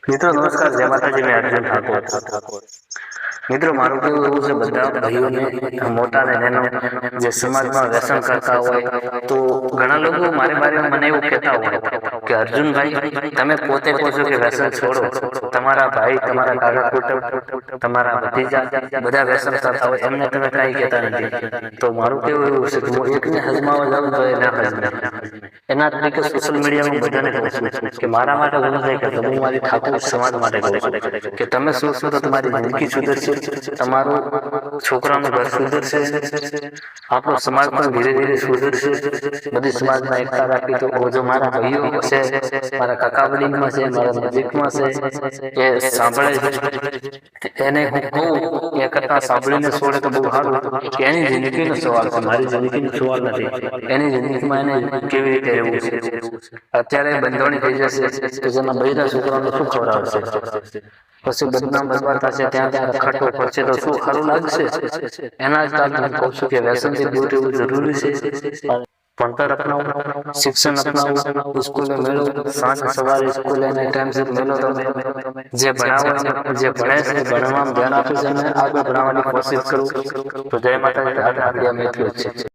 મિત્રો નમસ્કાર, જય માતાજી. મેં અર્જુન ઠાકોર. મિત્રો મારું કેવું એવું છે, બધા ભાઈઓને મોટા ને નાનો જે સમાજમાં વ્યસન કરતા હોય તો ઘણા લોકો મારે બારે મને એવું કહેતા હોય કે અર્જુનભાઈ તમે પોતે કહો છો કે વ્યસન છોડો, તમારા ભાઈ, તમારા કાકા કુટુંબ, તમારા ભતીજા બધા વ્યસન કરતા હોય એમને તમે કાંઈ કહેતા નથી. તો મારું કેવું એવું છે કે હું એકને હજમાવા જાઉં તો એ ના હજમે. એના તરીકે સોશિયલ મીડિયામાં બધાને કહું છું કે મારા માટે હું નથી કરતો, હું મારી ઠાકોર સમાજ માટે કહું છું કે તમે શું છો તો તમારી જિંદગી સુધરશે, તમારું છોકરાનું ઘર સુધરશે, આપણો સમાજ પણ ધીરે ધીરે સુધરશે. બધી સમાજમાં એકતા રાખી તો જો મારા ભાઈઓ છે, મારા કાકા વડીલમાં છે, મારા નજીકમાં છે, એ સાંભળે છે, એને હું કહું એ કરતાં સાંભળીને છોડે તો બહુ સારું. કે એની જિંદગીનો સવાલ છે, મારી જિંદગીનો સવાલ નથી. એની જિંદગીમાં એને કેવી રીતે રહેવું છે. અત્યારે બંધોણી થઈ જશે તો જેના બૈરા છોકરાઓને શું ખવડાવશે, પછી બદનામ બરબાદ થશે, ત્યાં ત્યાં ખટો પડશે તો શું સારું લાગશે. એના જ કારણે હું કહું છું કે વ્યસનથી દૂર રહેવું જરૂરી છે. ભણતર અપનાવો, શિક્ષણ અપનાવો, સ્કૂલે મેળવો, સાંજ સવારે સ્કૂલે એને ટાઈમસર મેળવો. તમે જે ભણાવો જે ભણે છે ભણવામાં ધ્યાન આપે છે અને આગળ ભણવાની કોશિશ કરો. તો જય માતાજી. આ આપણી આ એટલું જ છે.